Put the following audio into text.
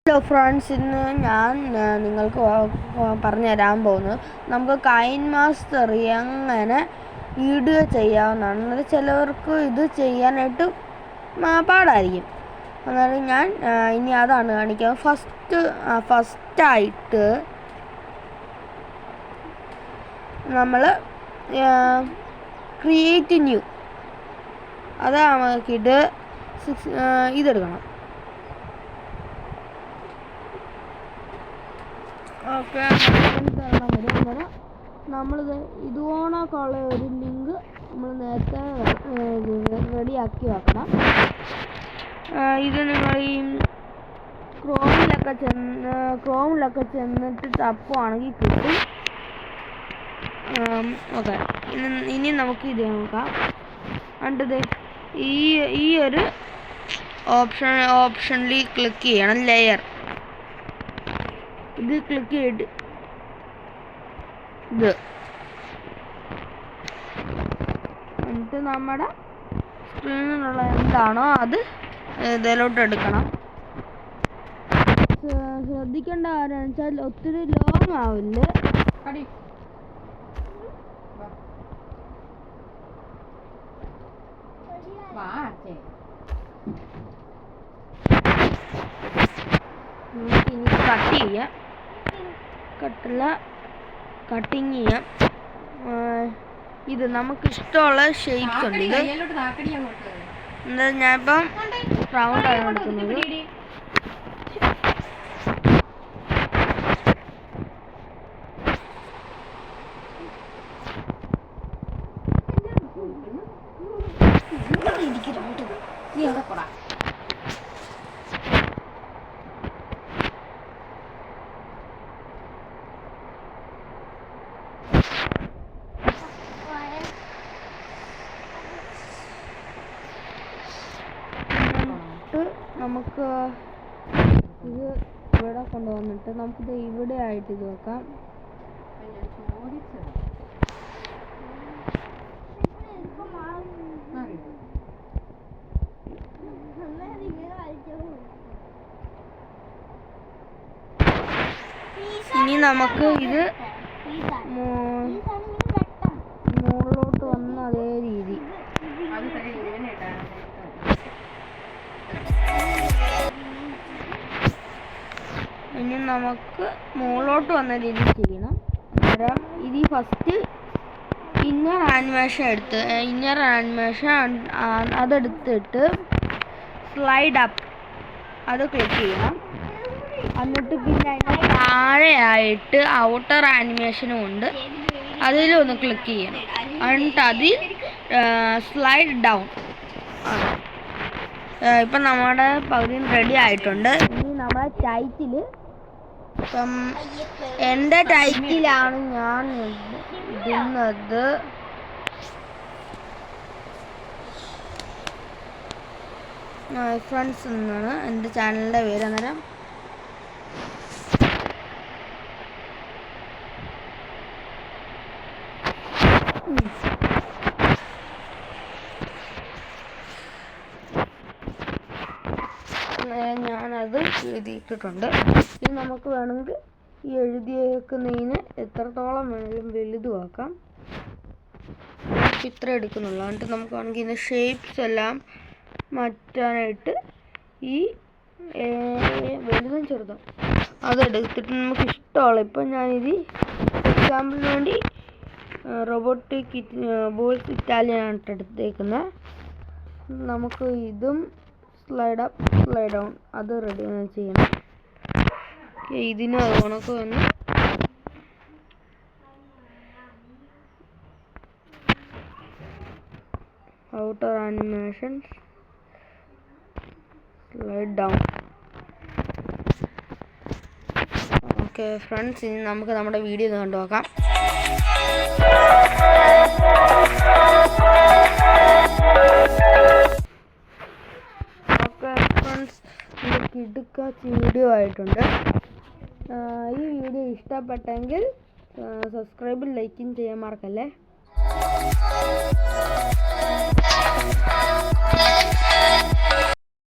Hello friends, ഇന്ന് ഞാൻ നിങ്ങൾക്ക് പറഞ്ഞു തരാൻ പോകുന്നത് നമുക്ക് കൈൻ മാസ്റ്റർ എങ്ങനെ വീഡിയോ ചെയ്യാവുന്നതാണ്. അന്നേരം ചിലവർക്ക് ഇത് ചെയ്യാനായിട്ട് പാടായിരിക്കും. അന്നേരം ഞാൻ ഇനി അതാണ് കാണിക്കാം. ഫസ്റ്റായിട്ട് നമ്മൾ ക്രിയേറ്റ് ന്യൂ അതാക്കിയിട്ട് ഇതെടുക്കണം. ഓക്കെ, നമ്മളിത് ഇതുപോണക്കുള്ള ഒരു ലിങ്ക് നമ്മൾ നേരത്തെ റെഡിയാക്കി വെക്കണം. ഇത് നിങ്ങൾ ഈ ക്രോമിലൊക്കെ ചെന്നിട്ട് തപ്പുവാണെങ്കിൽ കിട്ടും. ഓക്കെ, ഇനി നമുക്ക് ഇത് നോക്കാം. കണ്ടത് ഈ ഒരു ഓപ്ഷനിൽ ക്ലിക്ക് ചെയ്യണം. ലെയർ ഇത് ക്ലിക്ക് ചെയ്തിട്ട് എന്നിട്ട് നമ്മുടെ സ്ക്രീനിലുള്ള എന്താണോ അത് ഇതിലോട്ട് എടുക്കണം. ശ്രദ്ധിക്കേണ്ട കാര്യം വെച്ചാൽ ഒത്തിരി ലോങ് ആവില്ല. നമുക്ക് ഇനി കട്ട് ചെയ്യാം. കട്ടിങ് ചെയ്യാം. ഇത് നമുക്ക് ഇഷ്ടമുള്ള ഷേപ്സ് ഉണ്ട്. ഇത് എന്താ ഞാനിപ്പം റൗണ്ട് ആണ് എടുക്കുന്നത്. നമുക്ക് ഇത് ഇവിടെ കൊണ്ടുവന്നിട്ട് നമുക്കിത് ഇവിടെ ആയിട്ട് ഇത് വെക്കാം. ഇനി നമുക്ക് ഇത് മുകളിലോട്ട് വന്ന അതേ രീതി ഇനി നമുക്ക് മുകളിലോട്ട് വന്ന രീതി ചെയ്യണം. അന്നേരം ഇത് ഫസ്റ്റ് ഇന്നർ ആനിമേഷൻ അതെടുത്തിട്ട് സ്ലൈഡ് അപ്പ് അത് ക്ലിക്ക് ചെയ്യണം. എന്നിട്ട് പിന്നെ അതിൻ്റെ താഴെയായിട്ട് ഔട്ടർ ആനിമേഷനും ഉണ്ട്, അതിലൊന്ന് ക്ലിക്ക് ചെയ്യണം. എന്നിട്ട് അതിൽ സ്ലൈഡ് ഡൗൺ. ഇപ്പം നമ്മുടെ പകുതി റെഡി ആയിട്ടുണ്ട്. ഇനി നമ്മുടെ ടൈറ്റിൽ, ഇപ്പം എൻ്റെ ടൈറ്റിലാണ് ഞാൻ ഇടുന്നത്. ഫ്രണ്ട്സ് എന്നാണ് എൻ്റെ ചാനലിൻ്റെ പേര്. അന്നേരം ഞാനത് എഴുതിയിട്ടിട്ടുണ്ട്. ഇനി നമുക്ക് വേണമെങ്കിൽ ഈ എഴുതിയേക്കുന്നതിന് എത്രത്തോളം വേണമെങ്കിലും വലുതുമാക്കാം. ഇത്ര എടുക്കുന്നുള്ളൂ. എന്നിട്ട് നമുക്ക് വേണമെങ്കിൽ ഇതിൻ്റെ ഷേപ്സ് എല്ലാം മാറ്റാനായിട്ട് ഈ വലുതും ചെറുതും അതെടുത്തിട്ട് നമുക്ക് ഇഷ്ടമുള്ള, ഇപ്പം ഞാനിത് എക്സാമ്പിളിന് വേണ്ടി റോബോട്ടിക് ബോൾസ് ഇറ്റാലിയനാണ് എടുത്തേക്കുന്നത്. നമുക്ക് ഇതും സ്ലൈഡ് അപ്പ് സ്ലൈഡ് ഡൗൺ അത് റെഡി ചെയ്യണം. ഇതിന് ഉണക്ക് വന്ന് outer animation slide down. Okay friends, ഇനി നമുക്ക് നമ്മുടെ വീഡിയോ കണ്ടു നോക്കാം. ഓക്കെ ഫ്രണ്ട്സ്, ഇത് കിടുക്കാച്ച വീഡിയോ ആയിട്ടുണ്ട്. ഈ വീഡിയോ ഇഷ്ടപ്പെട്ടെങ്കിൽ സബ്സ്ക്രൈബും ലൈക്കും ചെയ്യാൻ മറക്കല്ലേ.